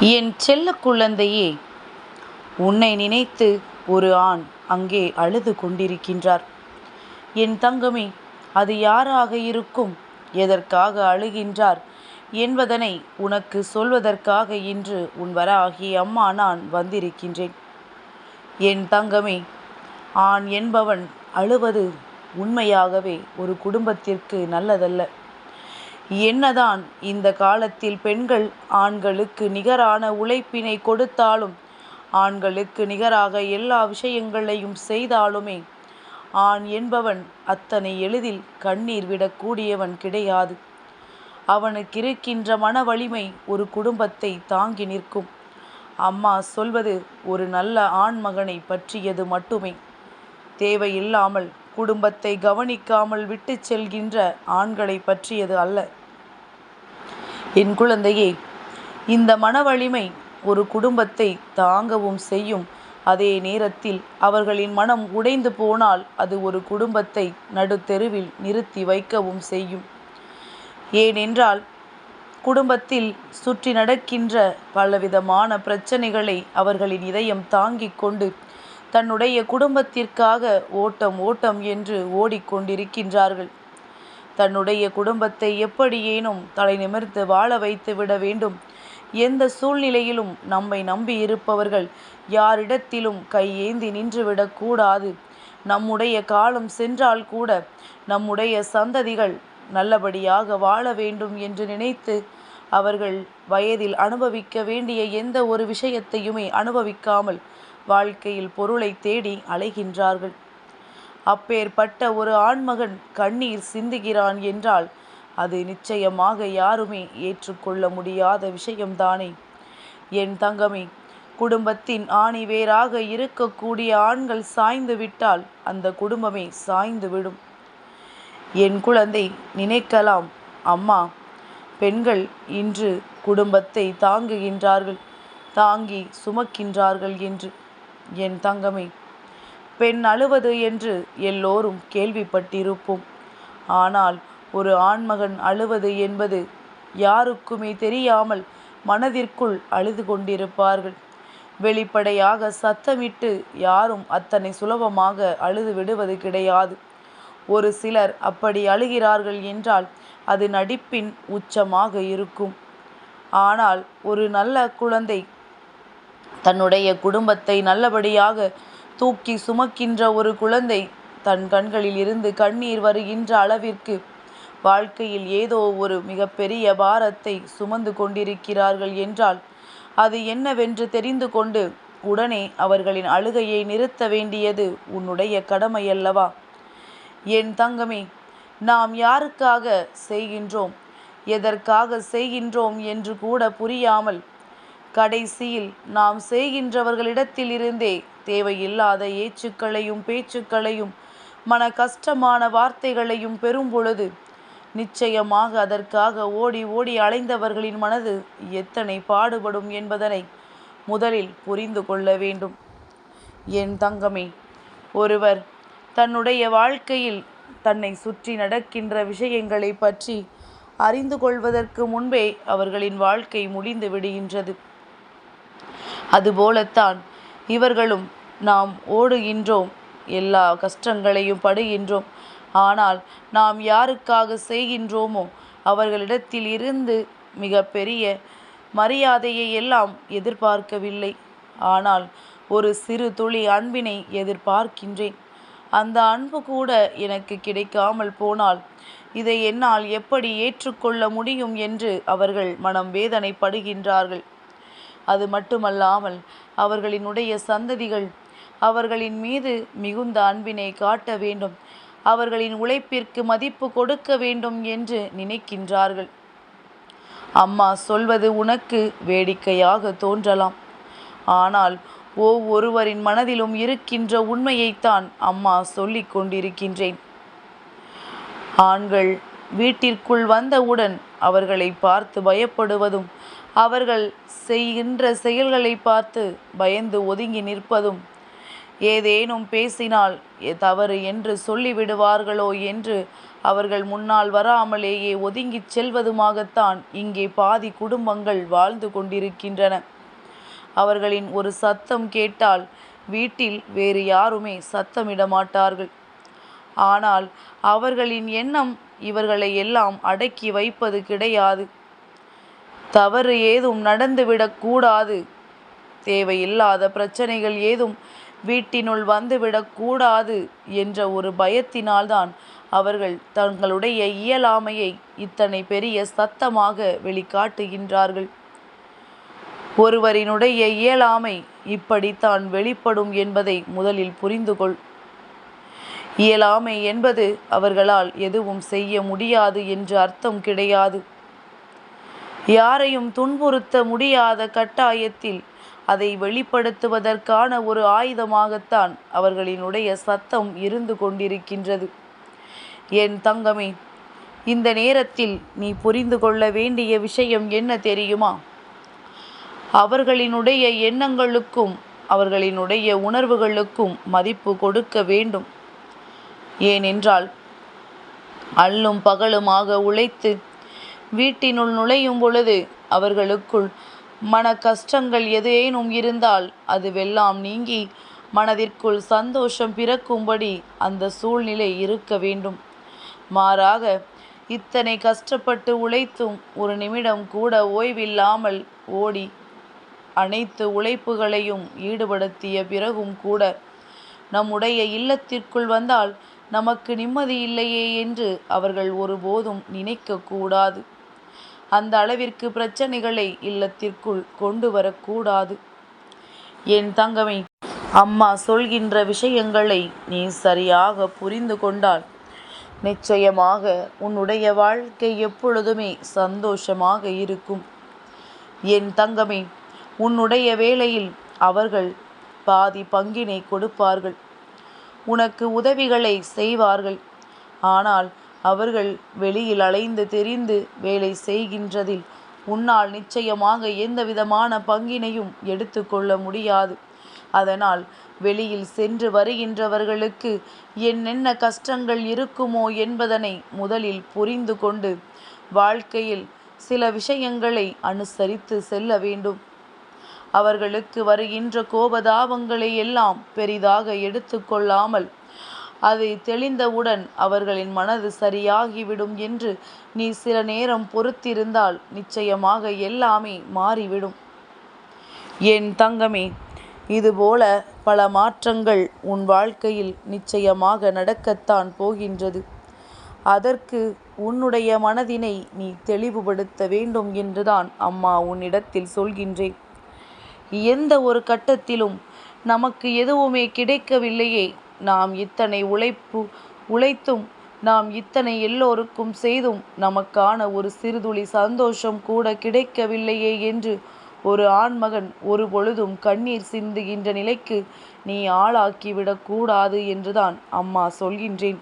என் செல்ல குழந்தையே, உன்னை நினைத்து ஒரு ஆண் அங்கே அழுது கொண்டிருக்கின்றார். என் தங்கமே, அது யாராக இருக்கும், எதற்காக அழுகின்றார் என்பதனை உனக்கு சொல்வதற்காக இன்று உன் வராகிய அம்மா நான் வந்திருக்கின்றேன். என் தங்கமே, ஆண் என்பவன் அழுவது உண்மையாகவே ஒரு குடும்பத்திற்கு நல்லதல்ல. என்னதான் இந்த காலத்தில் பெண்கள் ஆண்களுக்கு நிகரான உழைப்பினை கொடுத்தாலும், ஆண்களுக்கு நிகராக எல்லா விஷயங்களையும் செய்தாலுமே, ஆண் என்பவன் அத்தனை எளிதில் கண்ணீர் விடக்கூடியவன் கிடையாது. அவனுக்கு இருக்கின்ற மன வலிமை ஒரு குடும்பத்தை தாங்கி நிற்கும். அம்மா சொல்வது ஒரு நல்ல ஆண்மகனை பற்றியது மட்டுமே. தேவையில்லாமல் குடும்பத்தை கவனிக்காமல் விட்டு செல்கின்ற ஆண்களை பற்றியது அல்ல. என் குழந்தையே, இந்த மன வலிமை ஒரு குடும்பத்தை தாங்கவும் செய்யும். அதே நேரத்தில் அவர்களின் மனம் உடைந்து போனால் அது ஒரு குடும்பத்தை நடுத்தெருவில் நிறுத்தி வைக்கவும் செய்யும். ஏனென்றால் குடும்பத்தில் சுற்றி நடக்கின்ற பலவிதமான பிரச்சனைகளை அவர்களின் இதயம் தாங்கிக் கொண்டு தன்னுடைய குடும்பத்திற்காக ஓட்டம் ஓட்டம் என்று ஓடிக்கொண்டிருக்கின்றார்கள். தன்னுடைய குடும்பத்தை எப்படியேனும் தலை நிமிர்ந்து வாழ வைத்து விட வேண்டும். எந்த சூழ்நிலையிலும் நம்மை நம்பி இருப்பவர்கள் யாரிடத்திலும் கையேந்தி நின்றுவிடக்கூடாது. நம்முடைய காலம் சென்றால் கூட நம்முடைய சந்ததிகள் நல்லபடியாக வாழ வேண்டும் என்று நினைத்து அவர்கள் வயதில் அனுபவிக்க வேண்டிய எந்த ஒரு விஷயத்தையுமே அனுபவிக்காமல் வாழ்க்கையில் பொருளை தேடி அலைகின்றார்கள். அப்பேற்பட்ட ஒரு ஆண்மகன் கண்ணீர் சிந்துகிறான் என்றால் அது நிச்சயமாக யாருமே ஏற்றுக்கொள்ள முடியாத விஷயம்தானே. என் தங்கமே, குடும்பத்தின் ஆணிவேராக இருக்கக்கூடிய ஆண்கள் சாய்ந்து விட்டால் அந்த குடும்பமே சாய்ந்து விடும். என் குழந்தை, நினைக்கலாம், அம்மா, பெண்கள் இன்று குடும்பத்தை தாங்குகின்றார்கள், தாங்கி சுமக்கின்றார்கள் என்று. என் தங்கமே, பெண் அழுவது என்று எல்லோரும் கேள்விப்பட்டிருப்போம். ஆனால் ஒரு ஆண்மகன் அழுவது என்பது யாருக்குமே தெரியாமல் மனதிற்குள் அழுது கொண்டிருப்பார்கள். வெளிப்படையாக சத்தமிட்டு யாரும் அத்தனை சுலபமாக அழுது விடுவது கிடையாது. ஒரு சிலர் அப்படி அழுகிறார்கள் என்றால் அது நடிப்பின் உச்சமாக இருக்கும். ஆனால் ஒரு நல்ல குழந்தை தன்னுடைய குடும்பத்தை நல்லபடியாக தூக்கி சுமக்கின்ற ஒரு குழந்தை தன் கண்களில் இருந்து கண்ணீர் வருகின்ற அளவிற்கு வாழ்க்கையில் ஏதோ ஒரு மிகப்பெரிய பாரத்தை சுமந்து கொண்டிருக்கிறார்கள் என்றால் அது என்னவென்று தெரிந்து கொண்டு உடனே அவர்களின் அழுகையை நிறுத்த வேண்டியது உன்னுடைய கடமையல்லவா? என் தங்கமே, நாம் யாருக்காக செய்கின்றோம், எதற்காக செய்கின்றோம் என்று கூட புரியாமல் கடைசியில் நாம் செய்கின்றவர்களிடத்தில் இருந்தே தேவையில்லாத ஏச்சுக்களையும் பேச்சுக்களையும் மன கஷ்டமான வார்த்தைகளையும் பெறும் பொழுது நிச்சயமாக அதற்காக ஓடி ஓடி அலைந்தவர்களின் மனது எத்தனை பாடுபடும் என்பதனை முதலில் புரிந்து கொள்ள வேண்டும். என் தங்கமே, ஒருவர் தன்னுடைய வாழ்க்கையில் தன்னை சுற்றி நடக்கின்ற விஷயங்களை பற்றி அறிந்து கொள்வதற்கு முன்பே அவர்களின் வாழ்க்கை முடிந்து விடுகின்றது. அதுபோலத்தான் இவர்களும் நாம் ஓடுகின்றோம், எல்லா கஷ்டங்களையும் படுகின்றோம். ஆனால் நாம் யாருக்காக செய்கின்றோமோ அவர்களிடத்தில் இருந்து மிக பெரிய மரியாதையை எல்லாம் எதிர்பார்க்கவில்லை. ஆனால் ஒரு சிறு துளி அன்பினை எதிர்பார்க்கின்றேன். அந்த அன்பு கூட எனக்கு கிடைக்காமல் போனால் இதை என்னால் எப்படி ஏற்றுக்கொள்ள முடியும் என்று அவர்கள் மனம் வேதனைப்படுகின்றார்கள். அது மட்டுமல்லாமல் அவர்களினுடைய சந்ததிகள் அவர்களின் மீது மிகுந்த அன்பினை காட்ட வேண்டும், அவர்களின் உழைப்பிற்கு மதிப்பு கொடுக்க வேண்டும் என்று நினைக்கின்றார்கள். அம்மா சொல்வது உனக்கு வேடிக்கையாக தோன்றலாம். ஆனால் ஒவ்வொருவரின் மனதிலும் இருக்கின்ற உண்மையைத்தான் அம்மா சொல்லிக் கொண்டிருக்கின்றேன். ஆண்கள் வீட்டிற்குள் வந்தவுடன் அவர்களை பார்த்து பயப்படுவதும், அவர்கள் செய்கின்ற செயல்களை பார்த்து பயந்து ஒதுங்கி நிற்பதும், ஏதேனும் பேசினால் தவறு என்று சொல்லிவிடுவார்களோ என்று அவர்கள் முன்னால் வராமலேயே ஒதுங்கிச் செல்வதுமாகத்தான் இங்கே பாதி குடும்பங்கள் வாழ்ந்து கொண்டிருக்கின்றன. அவர்களின் ஒரு சத்தம் கேட்டால் வீட்டில் வேறு யாருமே சத்தமிட மாட்டார்கள். ஆனால் அவர்களின் எண்ணம் இவர்களை எல்லாம் அடக்கி வைப்பது கிடையாது. தவறு ஏதும் நடந்துவிடக்கூடாது, தேவையில்லாத பிரச்சனைகள் ஏதும் வீட்டினுள் வந்துவிடக்கூடாது என்ற ஒரு பயத்தினால்தான் அவர்கள் தங்களுடைய இயலாமையை இத்தனை பெரிய சத்தமாக வெளிக்காட்டுகின்றார்கள். ஒருவரினுடைய இயலாமை இப்படித்தான் வெளிப்படும் என்பதை முதலில் புரிந்து கொள். இயலாமை என்பது அவர்களால் எதுவும் செய்ய முடியாது என்று அர்த்தம் கிடையாது. யாரையும் துன்புறுத்த முடியாத கட்டாயத்தில் அதை வெளிப்படுத்துவதற்கான ஒரு ஆயுதமாகத்தான் அவர்களினுடைய சத்தம் இருந்து கொண்டிருக்கின்றது. என் தங்கமே, இந்த நேரத்தில் நீ புரிந்து கொள்ள வேண்டிய விஷயம் என்ன தெரியுமா? அவர்களினுடைய எண்ணங்களுக்கும் அவர்களினுடைய உணர்வுகளுக்கும் மதிப்பு கொடுக்க வேண்டும். ஏனென்றால் அல்லும் பகலுமாக உழைத்து வீட்டினுள் நுழையும் பொழுது அவர்களுக்குள் மன கஷ்டங்கள் ஏதேனும் இருந்தால் அதுவெல்லாம் நீங்கி மனதிற்குள் சந்தோஷம் பிறக்கும்படி அந்த சூழ்நிலை இருக்க வேண்டும். மாறாக இத்தனை கஷ்டப்பட்டு உழைத்தும் ஒரு நிமிடம் கூட ஓய்வில்லாமல் ஓடி அனைத்து உழைப்புகளையும் ஈடுபடுத்திய பிறகும் கூட நம்முடைய இல்லத்திற்குள் வந்தால் நமக்கு நிம்மதி இல்லையே என்று அவர்கள் ஒருபோதும் நினைக்கக்கூடாது. அந்த அளவிற்கு பிரச்சனைகளை இல்லத்திற்குள் கொண்டு வரக்கூடாது. என் தங்கமே, அம்மா சொல்கின்ற விஷயங்களை நீ சரியாக புரிந்து கொண்டால் நிச்சயமாக உன்னுடைய வாழ்க்கை எப்பொழுதுமே சந்தோஷமாக இருக்கும். என் தங்கமே, உன்னுடைய வேளையில் அவர்கள் பாதி பங்கினை கொடுப்பார்கள், உனக்கு உதவிகளை செய்வார்கள். ஆனால் அவர்கள் வெளியில் அலைந்து திரிந்து வேலை செய்கின்றதில் உன்னால் நிச்சயமாக எந்த விதமான பங்கினையும் எடுத்துக்கொள்ள முடியாது. அதனால் வெளியில் சென்று வருகின்றவர்களுக்கு என்னென்ன கஷ்டங்கள் இருக்குமோ என்பதனை முதலில் புரிந்து கொண்டு வாழ்க்கையில் சில விஷயங்களை அனுசரித்து செல்ல வேண்டும். அவர்களுக்கு வருகின்ற கோபதாபங்களை எல்லாம் பெரிதாக எடுத்துக்கொள்ளாமல் அதை தெளிந்தவுடன் அவர்களின் மனது சரியாகிவிடும் என்று நீ சில நேரம் பொறுத்திருந்தால் நிச்சயமாக எல்லாமே மாறிவிடும். என் தங்கமே, இதுபோல பல மாற்றங்கள் உன் வாழ்க்கையில் நிச்சயமாக நடக்கத்தான் போகின்றது. அதற்கு உன்னுடைய மனதினை நீ தெளிவுபடுத்த வேண்டும் என்றுதான் அம்மா உன்னிடத்தில் சொல்கின்றேன். எந்த ஒரு கட்டத்திலும் நமக்கு எதுவுமே கிடைக்கவில்லையே, நாம் இத்தனை உழைத்தும் நாம் இத்தனை எல்லோருக்கும் செய்தும் நமக்கான ஒரு சிறுதுளி சந்தோஷம் கூட கிடைக்கவில்லையே என்று ஒரு ஆண்மகன் ஒரு பொழுதும் கண்ணீர் சிந்துகின்ற நிலைக்கு நீ ஆளாக்கிவிடக்கூடாது என்றுதான் அம்மா சொல்கின்றேன்.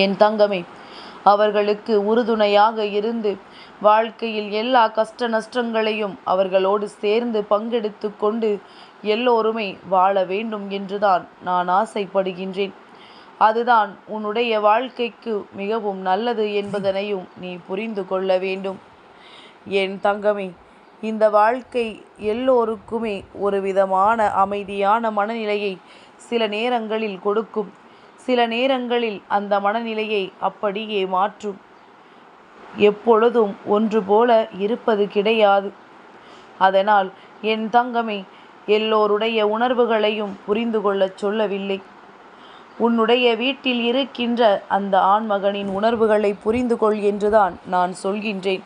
என் தங்கமே, அவர்களுக்கு உறுதுணையாக இருந்து வாழ்க்கையில் எல்லா கஷ்ட நஷ்டங்களையும் அவர்களோடு சேர்ந்து பங்கெடுத்து கொண்டு எல்லோருமே வாழ வேண்டும் என்றுதான் நான் ஆசைப்படுகின்றேன். அதுதான் உன்னுடைய வாழ்க்கைக்கு மிகவும் நல்லது என்பதனையும் நீ புரிந்து கொள்ள வேண்டும். என் தங்கமே, இந்த வாழ்க்கை எல்லோருக்குமே ஒரு விதமான அமைதியான மனநிலையை சில நேரங்களில் கொடுக்கும். சில நேரங்களில் அந்த மனநிலையை அப்படியே மாற்றும். எப்பொழுதும் ஒன்று போல இருப்பது கிடையாது. அதனால் என் தங்கமே, எல்லோருடைய உணர்வுகளையும் புரிந்து கொள்ளச் சொல்லவில்லை. உன்னுடைய வீட்டில் இருக்கின்ற அந்த ஆண்மகனின் உணர்வுகளை புரிந்து கொள் என்றுதான் நான் சொல்கின்றேன்.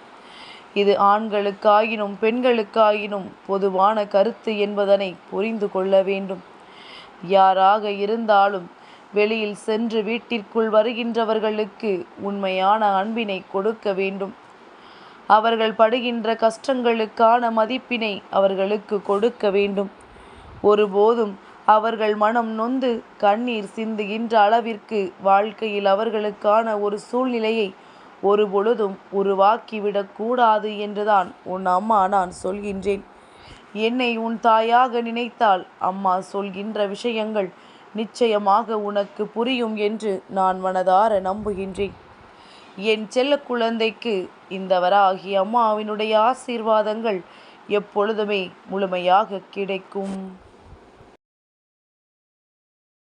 இது ஆண்களுக்காயினும் பெண்களுக்காயினும் பொதுவான கருத்து என்பதனை புரிந்து கொள்ள வேண்டும். யாராக இருந்தாலும் வெளியில் சென்று வீட்டிற்குள் வருகின்றவர்களுக்கு உண்மையான அன்பினை கொடுக்க வேண்டும். அவர்கள் படுகின்ற கஷ்டங்களுக்கான மதிப்பினை அவர்களுக்கு கொடுக்க வேண்டும். ஒருபோதும் அவர்கள் மனம் நொந்து கண்ணீர் சிந்துகின்ற அளவிற்கு வாழ்க்கையில் அவர்களுக்கான ஒரு சூழ்நிலையை ஒரு பொழுதும் உருவாக்கிவிடக்கூடாது என்றுதான் உன் அம்மா நான் சொல்கின்றேன். என்னை உன் தாயாக நினைத்தால் அம்மா சொல்கின்ற விஷயங்கள் நிச்சயமாக உனக்கு புரியும் என்று நான் மனதார நம்புகின்றேன். என் செல்ல குழந்தைக்கு இந்த வராகி அம்மாவினுடைய ஆசீர்வாதங்கள் எப்பொழுதுமே முழுமையாக கிடைக்கும்.